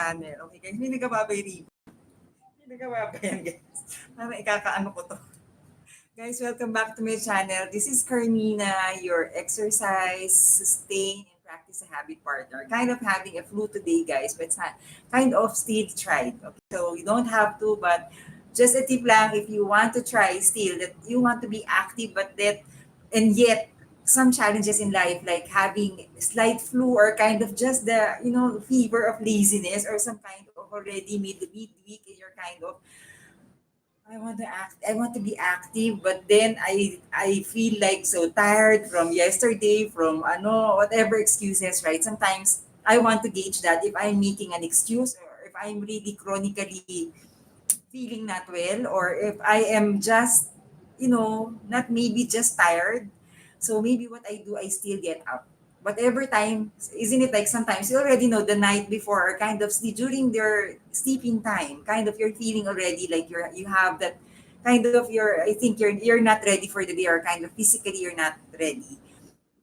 channel. Okay guys, may nagkababay rin. May nagkababay yan guys. Parang ikakaano ko to. Guys, welcome back to my channel. This is Karmina, your exercise, sustain, and practice a habit partner. Kind of having a flu today, guys, but it's not, kind of still tried. Okay? So you don't have to, but just a tip lang if you want to try still that you want to be active, but that and yet some challenges in life like having slight flu or kind of just the fever of laziness or some kind of already midweek in your kind of I want to be active, but then I feel like so tired from yesterday, from whatever excuses, right? Sometimes I want to gauge that if I'm making an excuse or if I'm really chronically feeling not well or if I am just, not maybe just tired. So maybe what I do, I still get up. But every time, isn't it like sometimes you already know the night before or kind of sleep during their sleeping time, kind of you're feeling already like you have that kind of I think you're not ready for the day or kind of physically you're not ready.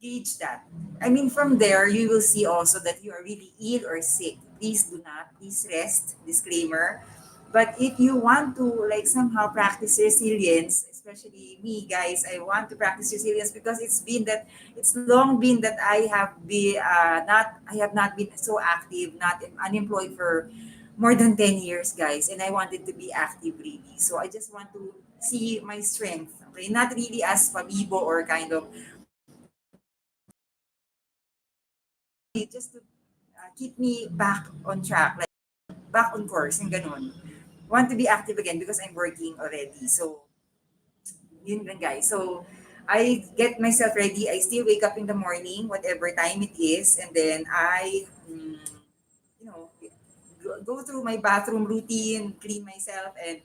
Gauge that. I mean, from there, you will see also that you are really ill or sick. Please do not, please rest, disclaimer. But if you want to like somehow practice resilience, especially me guys, I want to practice resilience because it's long been that I have not been so active, not unemployed for more than 10 years, guys, and I wanted to be active really. So I just want to see my strength, okay? Not really as pabibo or kind of just to keep me back on track, like back on course, and ganun. Want to be active again because I'm working already. So, yun lang guys. So, I get myself ready. I still wake up in the morning, whatever time it is, and then you know, go through my bathroom routine, clean myself, and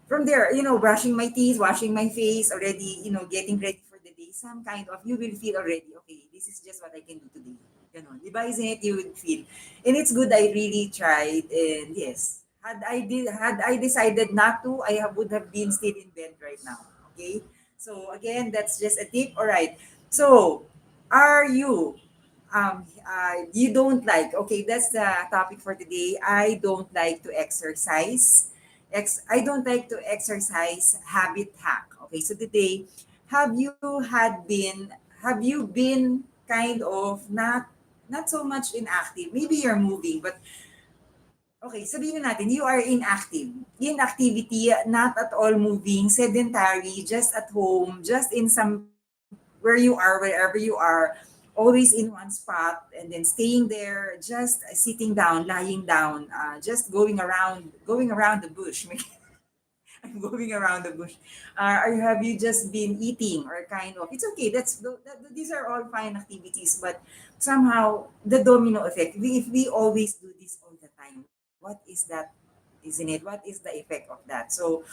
from there, brushing my teeth, washing my face, already, getting ready for the day, some kind of, you will feel already, okay, this is just what I can do today. Ganon. Diba, isn't it? You would feel. And it's good I really tried. And yes, had I decided not to, would have been still in bed right now. Okay? So again, that's just a tip. All right. So, are you you don't like, okay, that's the topic for today. I don't like to exercise. I don't like to exercise habit hack. Okay, so today, have you been kind of not so much inactive? Maybe you're moving, but okay, sabihin na natin, you are inactive. Inactivity, not at all moving, sedentary, just at home, just in some where you are, wherever you are, always in one spot and then staying there, just sitting down, lying down, just going around the bush. I'm going around the bush. Or have you just been eating or kind of? It's okay. These are all fine activities, but somehow the domino effect. If we always do this all the time, what is that? Isn't it? What is the effect of that? So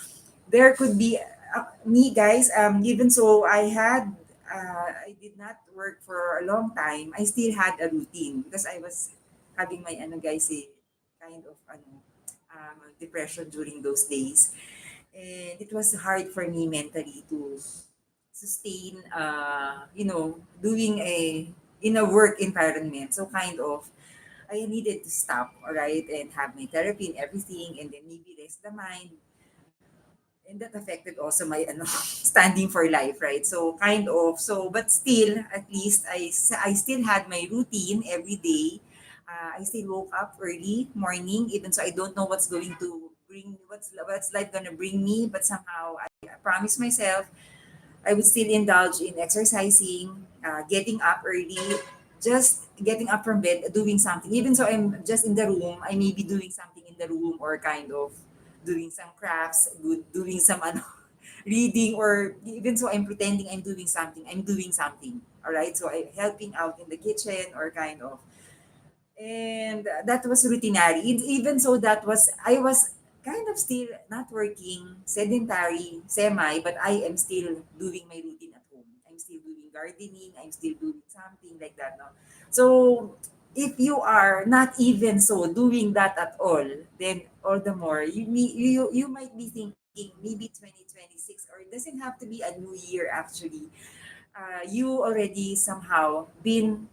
there could be me guys. Even so, I did not work for a long time. I still had a routine because I was having my guys kind of depression during those days, and it was hard for me mentally to sustain doing a in a work environment. So kind of I needed to stop, all right, and have my therapy and everything, and then maybe rest the mind, and that affected also my standing for life, right? So kind of, so but still at least I still had my routine every day. I still woke up early morning, even so I don't know what's going to bring, what's life gonna bring me, but somehow I promised myself I would still indulge in exercising, getting up early, just getting up from bed, doing something. Even so, I'm just in the room. I may be doing something in the room or kind of doing some crafts, doing some reading, or even so, I'm pretending I'm doing something. I'm doing something. All right. So I'm helping out in the kitchen or kind of, and that was routinary. Even so, I was kind of still not working, sedentary, semi, but I am still doing my routine at home. I'm still doing gardening. I'm still doing something like that. No? So if you are not even so doing that at all, then all the more you might be thinking maybe 2026, or it doesn't have to be a new year actually. You already somehow been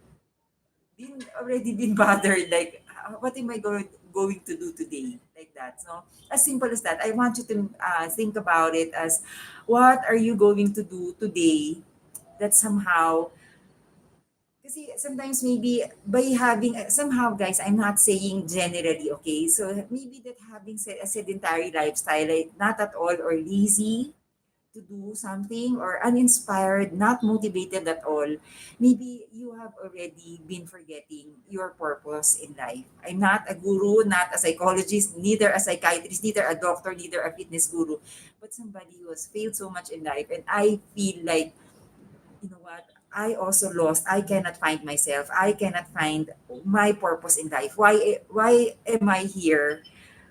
already been bothered like what am I going to do today? Like that. So, as simple as that. I want you to think about it as what are you going to do today that somehow, kasi sometimes maybe by having, somehow guys, I'm not saying generally, okay? So maybe that having a sedentary lifestyle, like not at all or lazy to do something or uninspired, not motivated at all, maybe you have already been forgetting your purpose in life. I'm not a guru, not a psychologist, neither a psychiatrist, neither a doctor, neither a fitness guru, but somebody who has failed so much in life. And I feel like, you know what? I also lost. I cannot find myself. I cannot find my purpose in life. Why am I here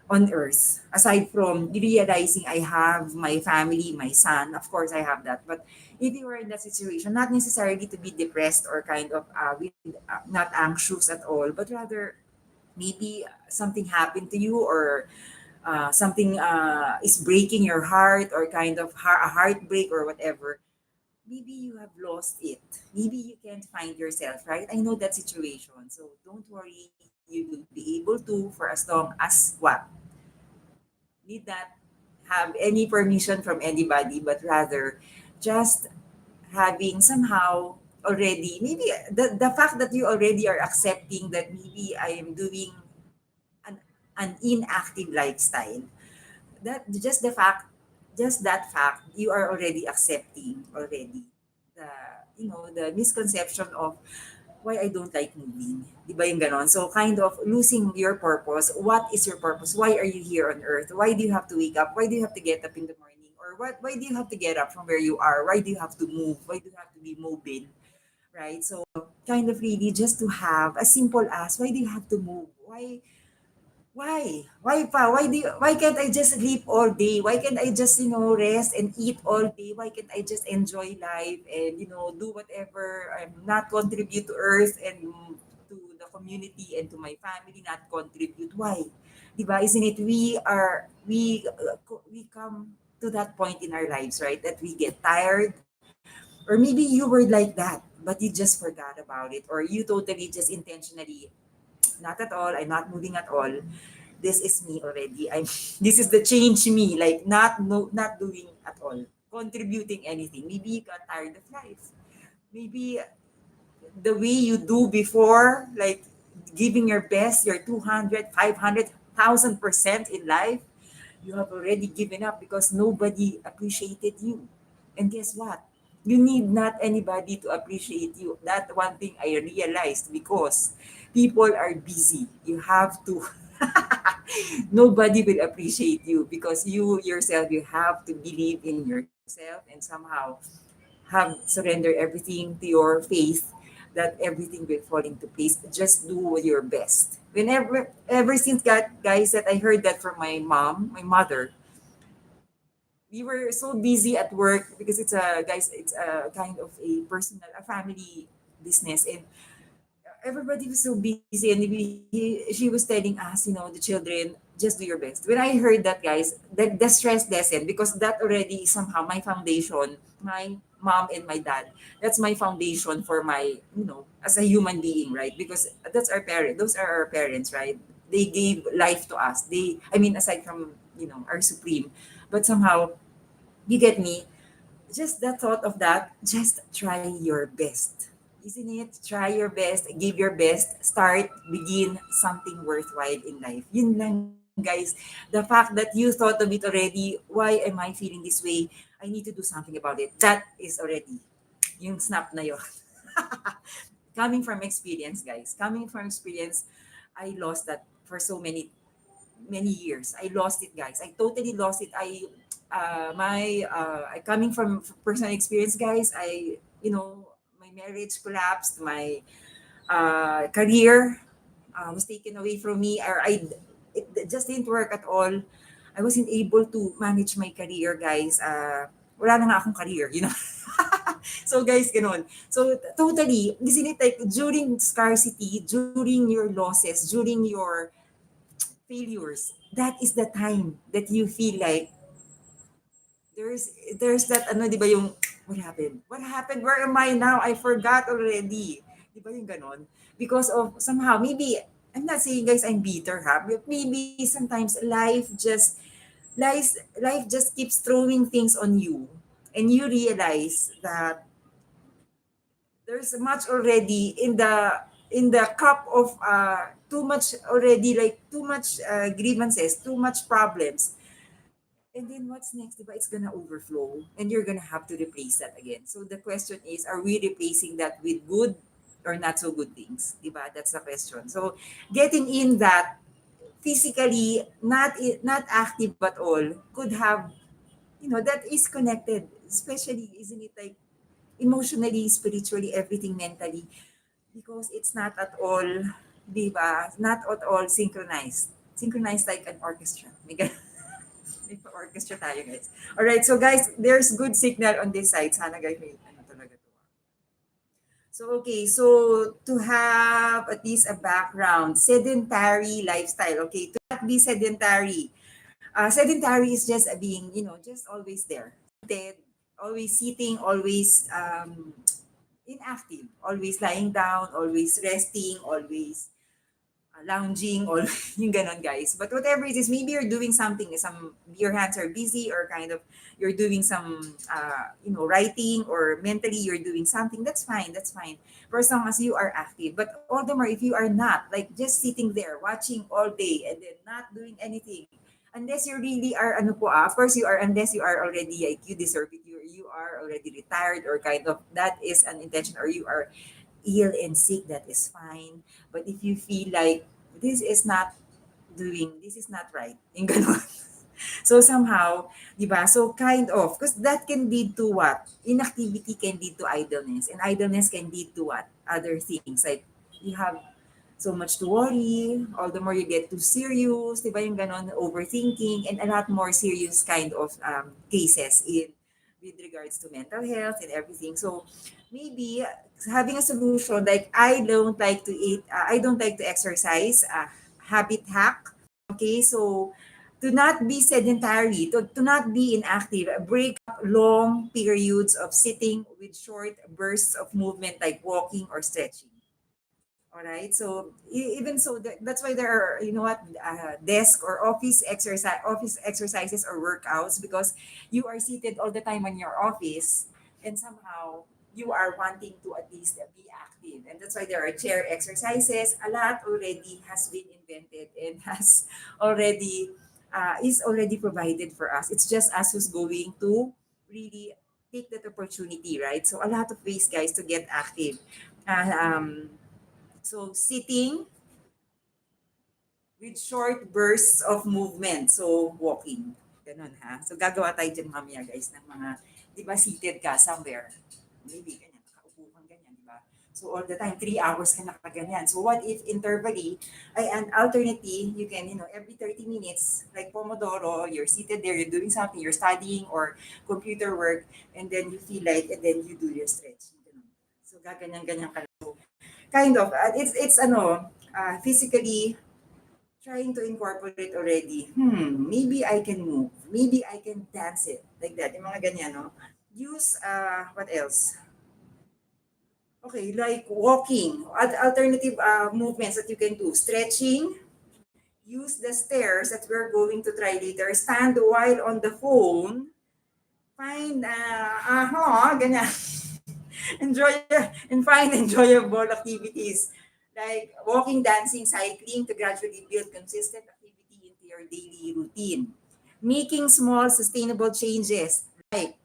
on earth? Aside from realizing I have my family, my son, of course I have that. But if you are in that situation, not necessarily to be depressed or kind of not anxious at all, but rather maybe something happened to you or something is breaking your heart or kind of a heartbreak or whatever. Maybe you have lost it. Maybe you can't find yourself, right? I know that situation. So don't worry. You will be able to for as long as what? Need not have any permission from anybody, but rather just having somehow already, maybe the fact that you already are accepting that maybe I am doing an, an inactive lifestyle, that just the fact, just that fact, you are already accepting already the, the misconception of why I don't like moving. Di ba yung ganon? So kind of losing your purpose. What is your purpose? Why are you here on earth? Why do you have to wake up? Why do you have to get up in the morning? Or why do you have to get up from where you are? Why do you have to move? Why do you have to be mobile? Right? So kind of really just to have as simple as, why do you have to move? Why pa? Why can't I just sleep all day? Why can't I just, rest and eat all day? Why can't I just enjoy life and, do whatever, not contribute to earth and to the community and to my family, not contribute? Why? Diba? Isn't it? We come to that point in our lives, right? That we get tired, or maybe you were like that, but you just forgot about it, or you totally just intentionally, not at all, I'm not moving at all. This is me already. I'm this is the change me, like not no not doing at all, contributing anything. Maybe you got tired of life. Maybe the way you do before, like giving your best, your 200, 500,000% in life, you have already given up because nobody appreciated you. And guess what? You need not anybody to appreciate you. That one thing I realized, because people are busy. You have to nobody will appreciate you because you yourself, you have to believe in yourself and somehow have surrender everything to your faith, that everything will fall into place. Just do your best. Whenever, ever since that, guys, that I heard that from my mom, my mother, we were so busy at work because it's a, guys, it's a kind of a personal, a family business, and everybody was so busy, and she was telling us, the children, just do your best. When I heard that, guys, the stress lesson, because that already is somehow my foundation, my mom and my dad, that's my foundation for my, as a human being, right? Because that's our parent, those are our parents, right? They gave life to us. I mean, aside from, our supreme, but somehow, you get me, just the thought of that, just try your best. Isn't it? Try your best, give your best, start, begin something worthwhile in life. Yun lang, guys. The fact that you thought of it already, why am I feeling this way? I need to do something about it. That is already yung snap na yun. Coming from experience, guys. Coming from experience, I lost that for so many years. I lost it, guys. I totally lost it. I coming from personal experience, guys. My marriage collapsed. My career was taken away from me, or it just didn't work at all. I wasn't able to manage my career, guys. Wala na nga akong career. So, guys, ganun. So, totally, isn't it like during scarcity, during your losses, during your failures, that is the time that you feel like there's that, ano, 'di ba, yung what happened? What happened? Where am I now? I forgot already. 'Di ba yung ganon? Because of somehow, maybe I'm not saying guys I'm bitter ha, but maybe sometimes life just keeps throwing things on you, and you realize that there's much already in the cup of too much already, like too much grievances, too much problems. And then what's next, diba? It's gonna overflow and you're gonna have to replace that again. So the question is, are we replacing that with good or not so good things? Diba? That's the question. So getting in that physically not active at all could have, that is connected, especially, isn't it, like emotionally, spiritually, everything, mentally, because it's not at all, diba, not at all synchronized like an orchestra. May pa-orchestra tayo, guys. Alright, so guys, there's good signal on this side. Sana guys, may ano talaga to. So, okay, so to have at least a background, sedentary lifestyle, okay, to not be sedentary. Sedentary is just being, just always there. Seated, always sitting, always inactive, always lying down, always resting, always lounging, or yung ganon, guys. But whatever it is, maybe you're doing something, your hands are busy, or kind of you're doing some, writing, or mentally you're doing something. That's fine. That's fine. For as long as you are active. But all the more if you are not, like just sitting there, watching all day, and then not doing anything. Unless you really are, ano po, of course you are, unless you are already, like, you deserve it, you are already retired, or kind of, that is an intention, or you are ill and sick, that is fine. But if you feel like this is not right, yung ganon. So somehow, di ba? So kind of, because that can lead to what? Inactivity can lead to idleness, and idleness can lead to what? Other things, like you have so much to worry, all the more you get too serious, di ba, yung ganon, overthinking, and a lot more serious kind of cases in with regards to mental health and everything. So maybe having a solution, like I don't like to exercise, habit hack. Okay, so to not be sedentary, to not be inactive, break up long periods of sitting with short bursts of movement like walking or stretching. All right. So even so, that's why there are, desk or office exercises or workouts, because you are seated all the time in your office, and somehow you are wanting to at least be active, and that's why there are chair exercises. A lot already has been invented and has already is already provided for us. It's just us who's going to really take that opportunity, right? So a lot of ways, guys, to get active. Uh, um, so sitting with short bursts of movement. So walking. Ganun ha. So gagawa tayo dyan mamaya, guys, ng mga, di ba, seated ka somewhere. Maybe ganyan, nakaupo kang ganyan, di ba? So all the time, 3 hours ka nakaganyan. So what if intervally, and alternately, you can, every 30 minutes, like Pomodoro, you're seated there, you're doing something, you're studying or computer work, and then you feel like, and then you do your stretch. Ganun. So gaganyan-ganyan ka. Kind of, physically trying to incorporate already. Maybe I can move. Maybe I can dance it. Like that. Yung mga ganyan, no? Use, what else? Okay, like walking. Alternative movements that you can do. Stretching. Use the stairs that we're going to try later. Stand while on the phone. Find, ganyan. Enjoy and find enjoyable activities like walking, dancing, cycling to gradually build consistent activity into your daily routine. Making small sustainable changes like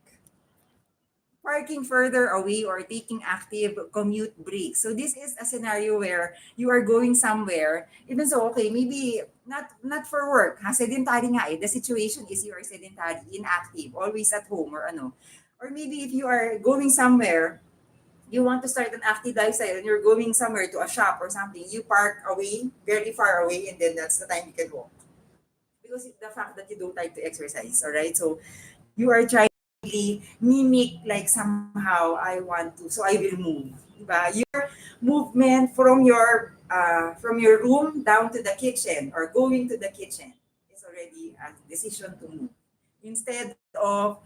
parking further away or taking active commute breaks. So this is a scenario where you are going somewhere, even so, okay, maybe not for work. Ha? Sedentary nga eh. The situation is you are sedentary, inactive, always at home or ano. Or maybe if you are going somewhere, you want to start an active lifestyle and you're going somewhere to a shop or something, you park away, very far away, and then that's the time you can walk. Because the fact that you don't like to exercise, all right? So you are trying to really mimic, like somehow I want to, so I will move. Diba? Your movement from your room down to the kitchen or going to the kitchen is already a decision to move. Instead of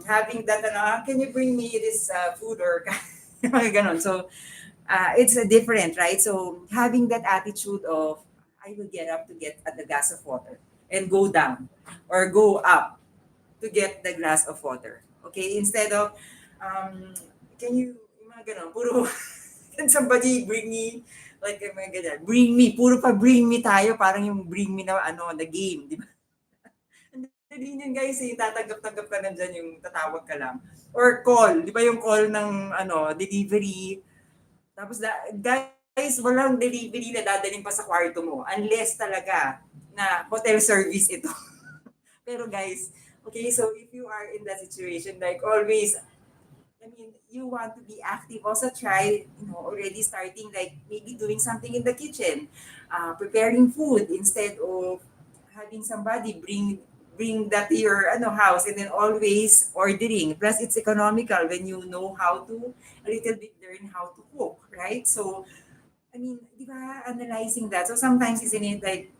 having that, can you bring me this food or mga ganon. So it's a different, right? So having that attitude of I will get up to get the glass of water and go down or go up to get the glass of water. Okay, instead of um, can you yung mga ganun, puro can somebody bring me like yung mga ganyan, bring me, puro pa bring me tayo, parang yung bring me na ano, the game, di ba? Hindi yun guys, eh, tatanggap-tanggap ka nandyan yung tatawag ka lang. Or call, di ba yung call ng ano, delivery. Tapos guys, walang delivery na dadaling pa sa kwarto mo unless talaga na hotel service ito. Pero guys, okay, so if you are in that situation, like always, I mean, you want to be active, also try, already starting like maybe doing something in the kitchen, preparing food instead of having somebody bring that to your house and then always ordering. Plus, it's economical when you know how to a little bit learn how to cook, right? So, I mean, di ba, analyzing that. So sometimes, isn't it like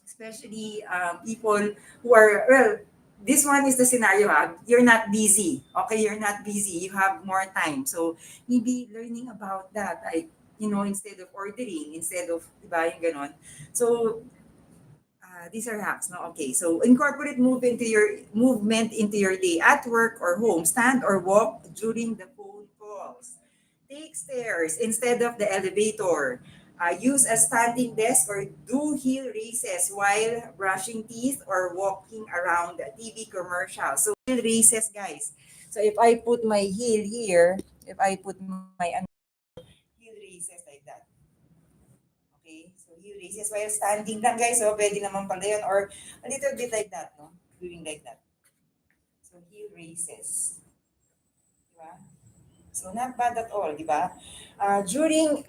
especially people who are well, this one is the scenario, you're not busy, okay, you're not busy, you have more time, so maybe learning about that, like, instead of ordering, instead of diba, yung ganon. So these are hacks, no? Okay, so incorporate movement into your day at work or home. Stand or walk during the phone calls. Take stairs instead of the elevator. Use a standing desk or do heel raises while brushing teeth or walking around the TV commercial. So heel raises, guys. So if I put my heel here, if I put my heel raises like that. Okay? So heel raises while standing lang, guys. So pwede naman pala yun. Or a little bit like that, no? Doing like that. So heel raises. Diba? So not bad at all, di ba? During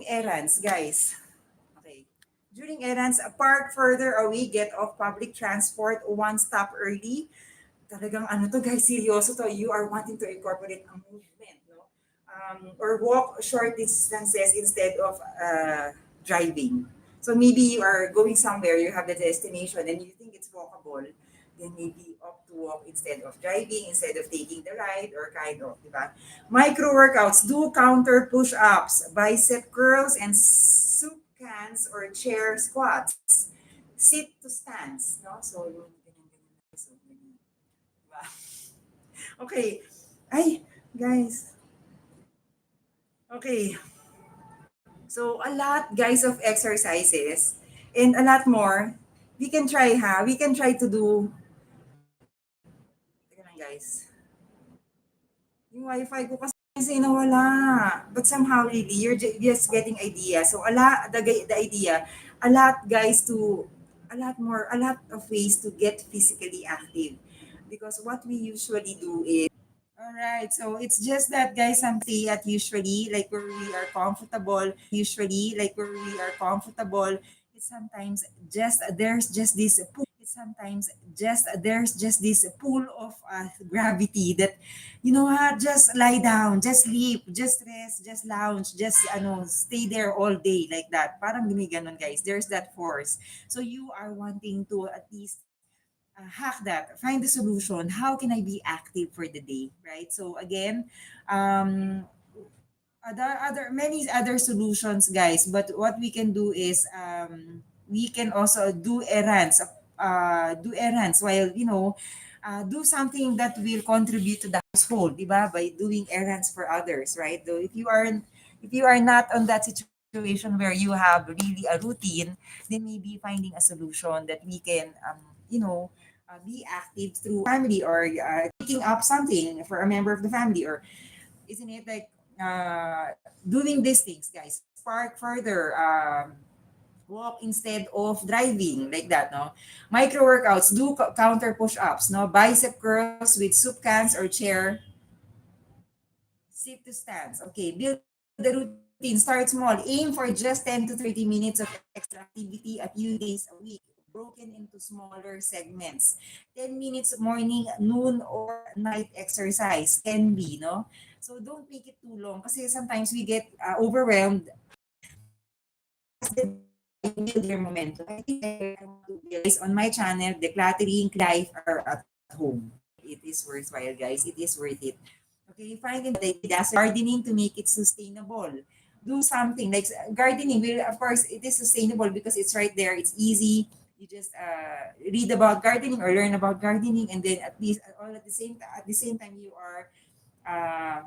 errands, guys. Okay. During errands, park further away, get off public transport, one stop early. Talagang ano to guys, seryoso to. You are wanting to incorporate a movement, no? Or walk short distances instead of driving. So maybe you are going somewhere, you have the destination, and you think it's walkable, then maybe opt to walk instead of driving, instead of taking the ride, or kind of, di ba? Micro workouts, do counter push-ups, bicep curls, and soup cans or chair squats. Sit to stands, no? So, yung ganyan-ganyan. So, ganyan. Diba? Okay. Ay, guys. Okay. So, a lot, guys, of exercises and a lot more. We can try, ha? We can try to do. Teka lang, guys. Yung wifi ko kasi nawala. But somehow, really, you're just getting idea. So, the idea, a lot, guys, a lot of ways to get physically active. Because what we usually do is, all right. So it's just that, guys, some stay at usually like where we are comfortable. It's sometimes there's just this pull of gravity that just lie down, just sleep, just rest, just lounge, just stay there all day like that. Parang gumiganon, guys. There's that force. So you are wanting to at least hack that, find the solution. How can I be active for the day, right? So again, um, other many other solutions, guys. But what we can do is we can also do errands while do something that will contribute to the household, diba? By doing errands for others, right? Though if you are not on that situation where you have really a routine, then maybe finding a solution that we can be active through family, or picking up something for a member of the family, or isn't it like doing these things, guys? Park further, walk instead of driving, like that, no? Micro workouts, do counter push-ups, no? Bicep curls with soup cans or chair, sit to stands. Okay, build the routine. Start small. Aim for just 10 to 30 minutes of extra activity a few days a week, broken into smaller segments. 10 minutes morning, noon, or night exercise can be, no? So don't make it too long kasi sometimes we get overwhelmed as the day build your momentum. I think I want to build this on my channel, Decluttering Life are at Home. It is worthwhile, guys. It is worth it. Okay, find in that does gardening to make it sustainable. Do something like gardening will, of course, it is sustainable because it's right there. It's easy. You just read about gardening or learn about gardening, and then at least all at the same time you are uh,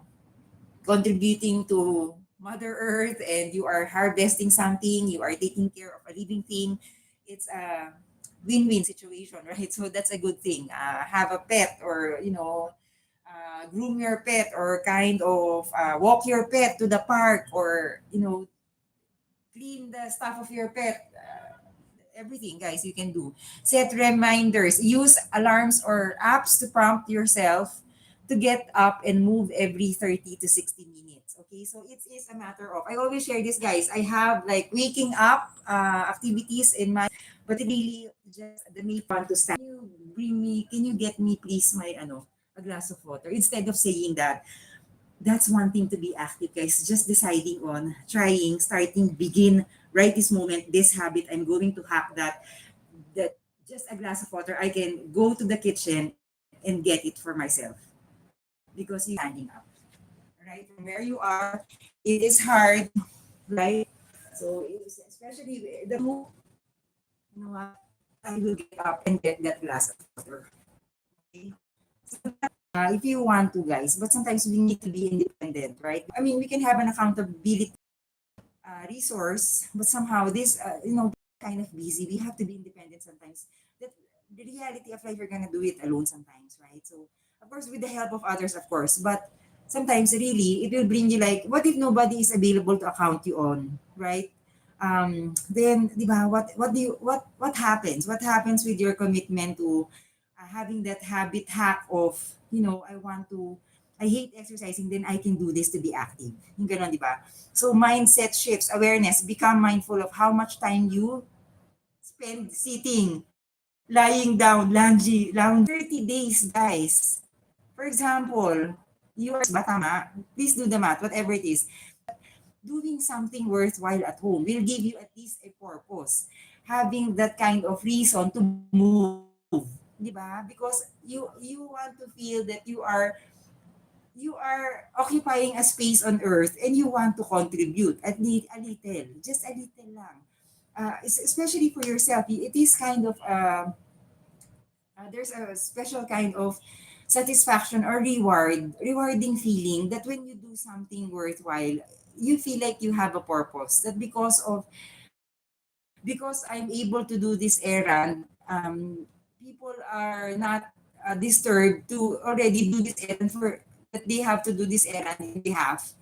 contributing to Mother Earth, and you are harvesting something. You are taking care of a living thing. It's a win-win situation, right? So that's a good thing. Have a pet, or groom your pet, or kind of walk your pet to the park, or clean the stuff of your pet. Everything, guys, you can do. Set reminders. Use alarms or apps to prompt yourself to get up and move every 30 to 60 minutes. Okay, so it is a matter of, I always share this, guys. I have like waking up activities in my, but really just the main fun to stand. Can you get me please my, a glass of water? Instead of saying that, that's one thing to be active, guys. Just deciding on trying, starting, begin right this moment, this habit. I'm going to hack that. That just a glass of water, I can go to the kitchen and get it for myself because you standing up, right? From where you are, it is hard, right? So especially the move, you know what? I will get up and get that glass of water. Okay. If you want to, guys, but sometimes we need to be independent, right? I mean, we can have an accountability resource, but somehow this, kind of busy. We have to be independent sometimes. That the reality of life, you're gonna do it alone sometimes, right? So, of course, with the help of others, of course, but sometimes really it will bring you like, what if nobody is available to account you on, right? Then, di ba, what happens? What happens with your commitment to having that habit hack of, I hate exercising, then I can do this to be active. Yung ganon, di ba? So mindset shifts, awareness, become mindful of how much time you spend sitting, lying down, lounging. 30 days, guys. For example, you are ba tama? Please do the math, whatever it is. Doing something worthwhile at home will give you at least a purpose. Having that kind of reason to move, di ba? Because you want to feel that you are occupying a space on earth, and you want to contribute at least a little, just a little lang. Especially for yourself, it is kind of there's a special kind of satisfaction or rewarding feeling that when you do something worthwhile, you feel like you have a purpose. That because I'm able to do this errand, people are not disturbed to already do this errand for that they have to do this errand in behalf.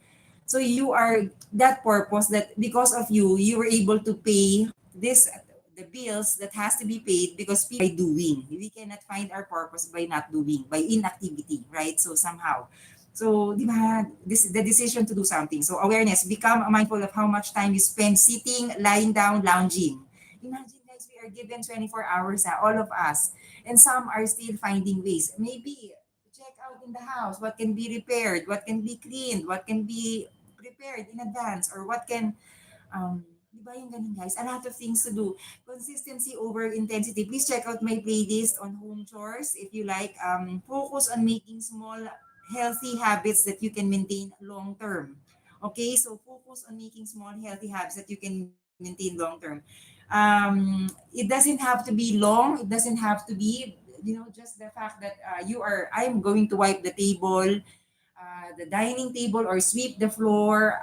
So you are that purpose that because of you, you were able to pay this the bills that has to be paid because people by doing. We cannot find our purpose by not doing, by inactivity, right? So somehow. So, di ba, the decision to do something. So awareness, become mindful of how much time you spend sitting, lying down, lounging. Imagine, guys, we are given 24 hours, all of us. And some are still finding ways. Maybe check out in the house what can be repaired, what can be cleaned, what can be prepared in advance, or what can, di ba yung ganun, guys? A lot of things to do. Consistency over intensity. Please check out my playlist on home chores if you like. Focus on making small, healthy habits that you can maintain long term. Okay, so focus on making small, healthy habits that you can maintain long term. It doesn't have to be long. It doesn't have to be, just the fact that I'm going to wipe the table, the dining table, or sweep the floor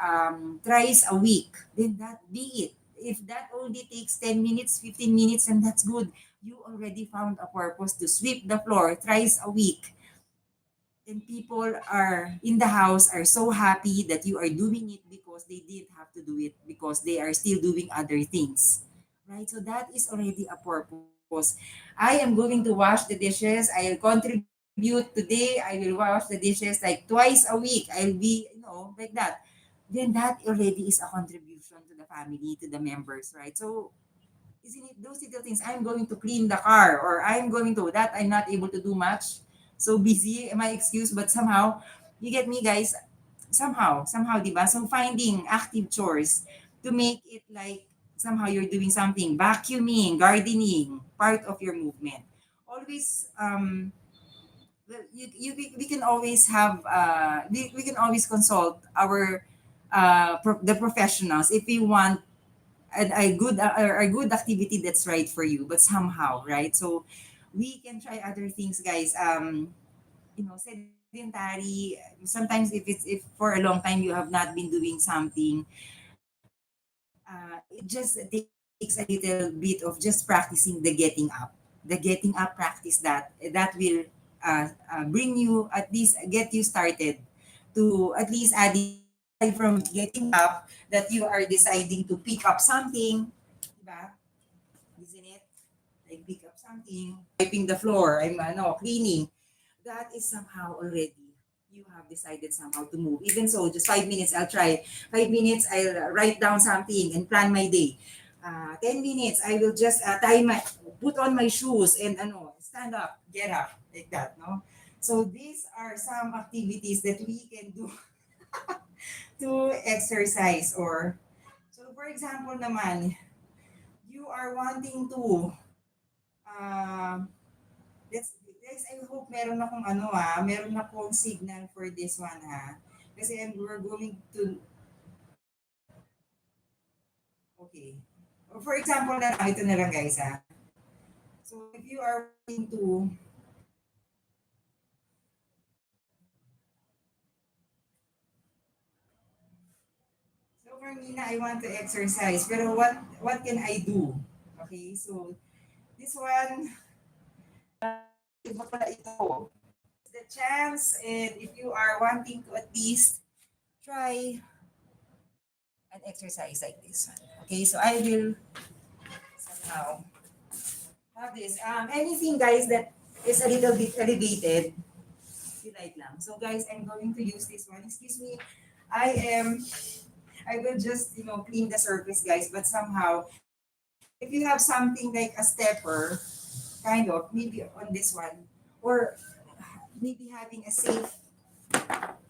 thrice a week. Then that be it. If that only takes 10 minutes, 15 minutes, and that's good. You already found a purpose to sweep the floor thrice a week. And people are in the house are so happy that you are doing it because they didn't have to do it because they are still doing other things, right? So that is already a purpose. I am going to wash the dishes. I'll contribute today. I will wash the dishes like twice a week. I'll be, like that. Then that already is a contribution to the family, to the members, right? So isn't it those little things? I'm going to clean the car, or I'm going to that. I'm not able to do much. So busy, my excuse, but somehow, you get me, guys. Somehow, diba? So finding active chores to make it like somehow you're doing something, vacuuming, gardening, part of your movement. Always, well, we can always have we can always consult our the professionals if we want a good or a good activity that's right for you, but somehow, right? So we can try other things, guys. Sedentary. Sometimes if for a long time you have not been doing something, it just takes a little bit of just practicing the getting up practice that will bring you, at least get you started to at least adding aside from getting up, that you are deciding to pick up something, diba? Isn't it? Like pick up something, wiping the floor, I'm cleaning. That is somehow already you have decided somehow to move. Even so, just 5 minutes, I'll try. 5 minutes, I'll write down something and plan my day. 10 minutes, I will just put on my shoes and stand up, get up, like that, no? So these are some activities that we can do to exercise. Or, so for example naman, you are wanting to, uh, let's, I hope meron akong signal for this one ha. Kasi we're going to, okay. For example na lang, ito na lang guys ha. So if you are wanting to, so Karmina, I want to exercise, pero what can I do? Okay, so this one, iba pala ito. The chance, and if you are wanting to at least try an exercise like this one. Okay, so I will somehow have this. Anything guys that is a little bit elevated, you like lang. So guys, I'm going to use this one. Excuse me, I am, I will just, clean the surface guys, but somehow, if you have something like a stepper, kind of, maybe on this one, or maybe having a safe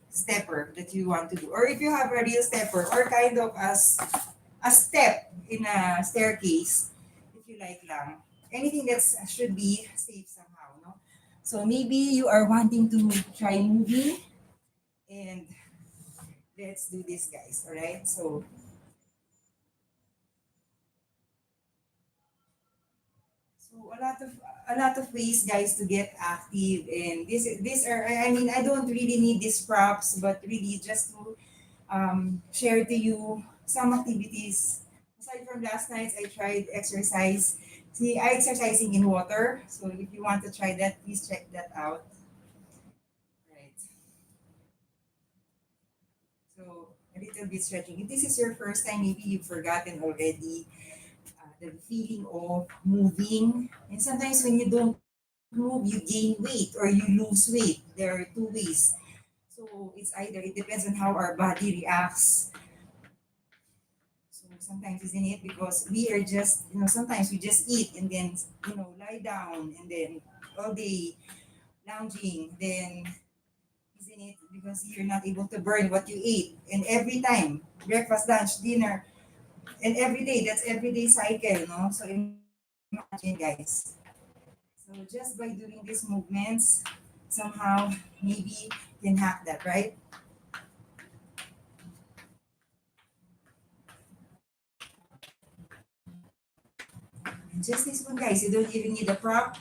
stepper that you want to do, or if you have a real stepper, or kind of as a step in a staircase, if you like lang. Anything that should be safe somehow, no? So maybe you are wanting to try moving, and let's do this, guys. All right. So a lot of ways, guys, to get active, and this are, I mean, I don't really need these props, but really just to share to you some activities. Aside from last night, I tried exercise. See, I exercising in water. So if you want to try that, please check that out. Right. So a little bit stretching. If this is your first time, maybe you've forgotten already the feeling of moving. And sometimes when you don't move, you gain weight or you lose weight. There are two ways. So it's either, it depends on how our body reacts. So sometimes, isn't it? Because we are just, sometimes we just eat and then, lie down and then all day lounging. Then, isn't it? Because you're not able to burn what you ate. And every time, breakfast, lunch, dinner, and every day, that's everyday cycle, no? So imagine, guys. So just by doing these movements, somehow, maybe you can hack that, right? Just this one, guys. You don't even need a prop.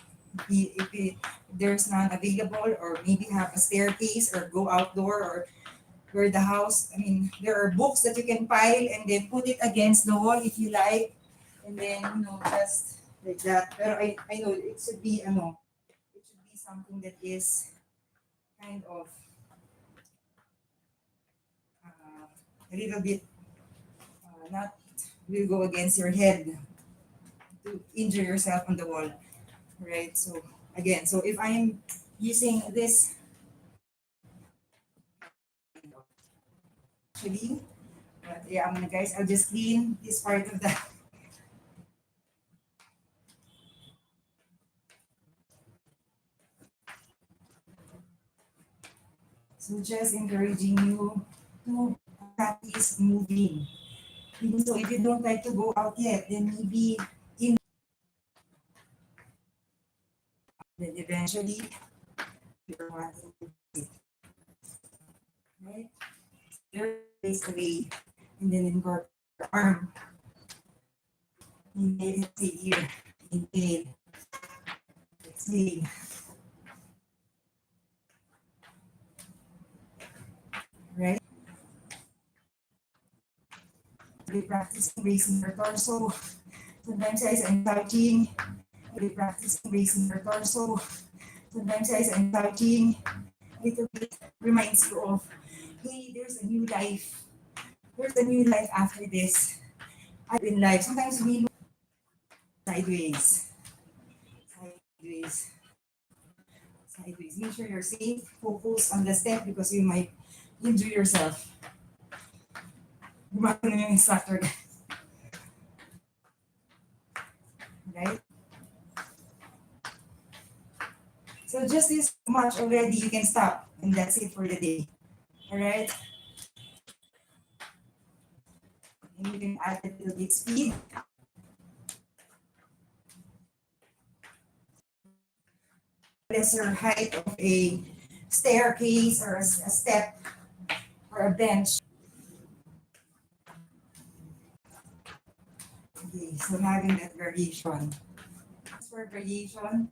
If there's none available, or maybe have a staircase, or go outdoor, or where the house, I mean, there are books that you can pile and then put it against the wall if you like. And then, just like that. Pero I know it should be, it should be something that is kind of a little bit not will go against your head to injure yourself on the wall, right? So again, so if I'm using this, actually, but yeah, I'm gonna, guys, I'll just clean this part of that. So just encouraging you to practice moving. Even so, if you don't like to go out yet, then maybe then eventually you're wanting to visit, right? There is away, and then incorporate your arm. Inhale, exhale here. Inhale, exhale. Right? Be practicing raising your torso. Sometimes guys, I'm slouching. Be practicing raising your torso. Sometimes guys, I'm slouching. Little bit reminds you of, hey, there's a new life. There's a new life after this. I've been life. Sometimes we look sideways. Sideways. Sideways. Make sure you're safe. Focus on the step because you might injure yourself. Gumano na yung instructor. Right? So just this much already, you can stop. And that's it for the day. Alright? And you can add a little bit speed. Lesser height of a staircase or a step or a bench. Okay, so having that variation. For variation.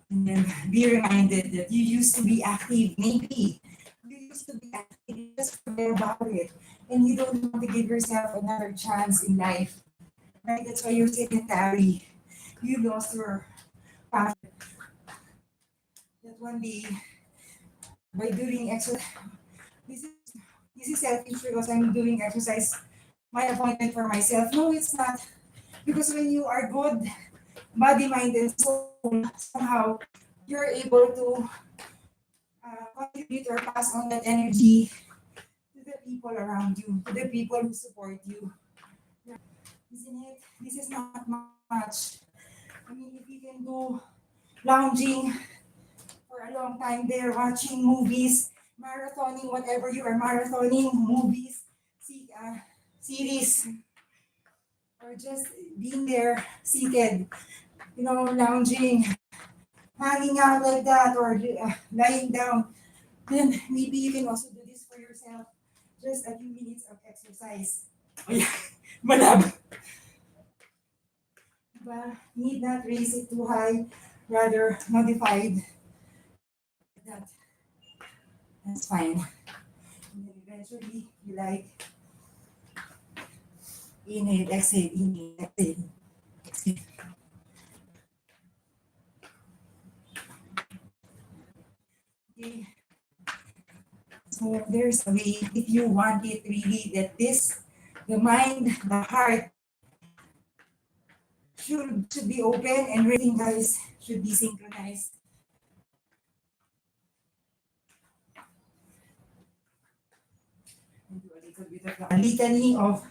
And then be reminded that you used to be active, maybe. You used to be active, just forget about it. And you don't want to give yourself another chance in life. Right? That's why you're sedentary. You lost your passion. That one day, by doing exercise, this is selfish because I'm doing exercise, my appointment for myself. No, it's not. Because when you are good, body, mind, and soul, somehow you're able to contribute or pass on that energy to the people around you, to the people who support you. Isn't it? This is not much. I mean, if you can do lounging for a long time there, watching movies, marathoning, whatever you are marathoning, movies, series, or just being there seated, lounging, hanging out like that, or lying down, then maybe you can also do this for yourself. Just a few minutes of exercise. Malab. But need not raise it too high, rather modified. That's fine. And then eventually, you like inhale, exhale, exhale. Okay. So there's a way, if you want it really, that the mind, the heart should be open and everything, guys, should be synchronized. And do a little bit of a litany of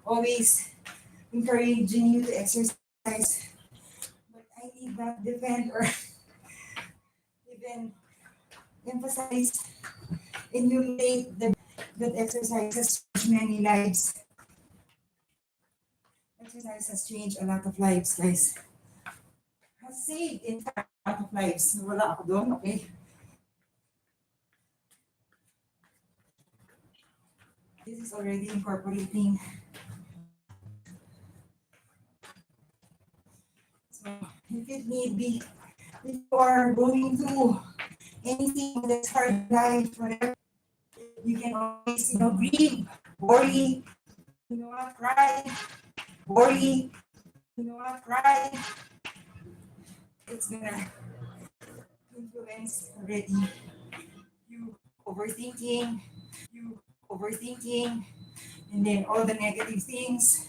always encouraging you to exercise. But I need not defend or even emphasize, emulate that exercise has changed many lives. Exercise has changed a lot of lives, guys. Has saved, in fact, a lot of lives. Wala ako doon, okay? This is already incorporating. So, if it need be, if you are going through anything that's hard in life, whatever, you can always, grieve, worry, cry, worry, cry. It's gonna influence already you overthinking, and then all the negative things,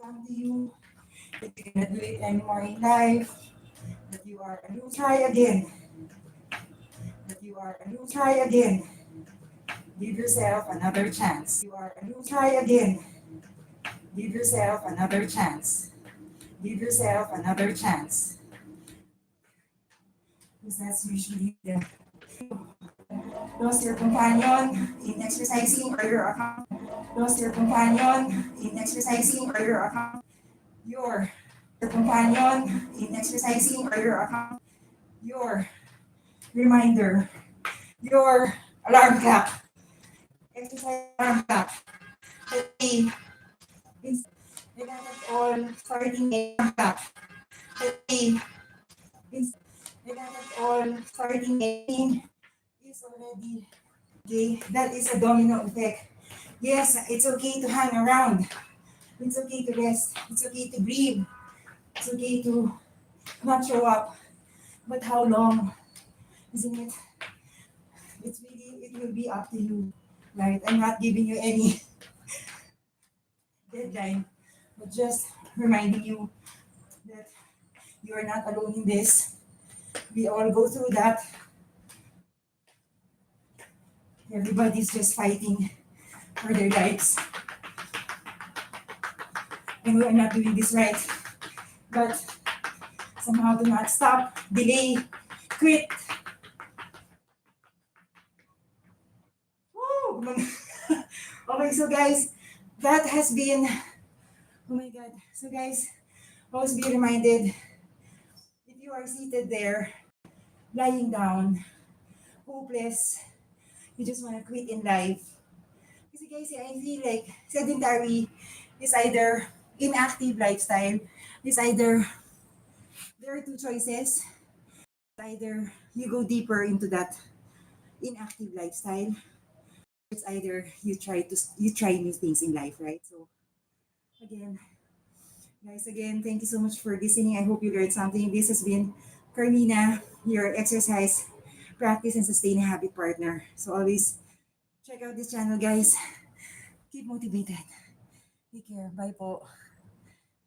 come to you, that you cannot do it anymore in life, that you are a new try again, Give yourself another chance. You are a new try again. Give yourself another chance. Because that's usually the lost your companion in exercising or your account. your companion in exercising or your account, your reminder, your alarm clock, exercise alarm clock. Today, we got it all starting alarm clock. Today, we got it all starting is already okay. That is a domino effect. Yes, it's okay to hang around. It's okay to rest. It's okay to breathe. It's okay to not show up. But how long? Isn't it? It's really, it will be up to you. Right? I'm not giving you any deadline, but just reminding you that you are not alone in this. We all go through that. Everybody's just fighting for their lives. And we are not doing this right. But somehow do not stop, delay, quit. Woo! Okay, so guys, that has been, oh my God. So guys, always be reminded, if you are seated there, lying down, hopeless, you just want to quit in life. Kasi guys, I feel like sedentary is either inactive lifestyle, is either, there are two choices. Either you go deeper into that inactive lifestyle, it's either you try new things in life, right? So again, guys, again, thank you so much for listening. I hope you learned something. This has been Karmina, your exercise, practice, and sustain habit partner. So always check out this channel, guys. Keep motivated. Take care. Bye po.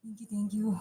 Thank you. Thank you.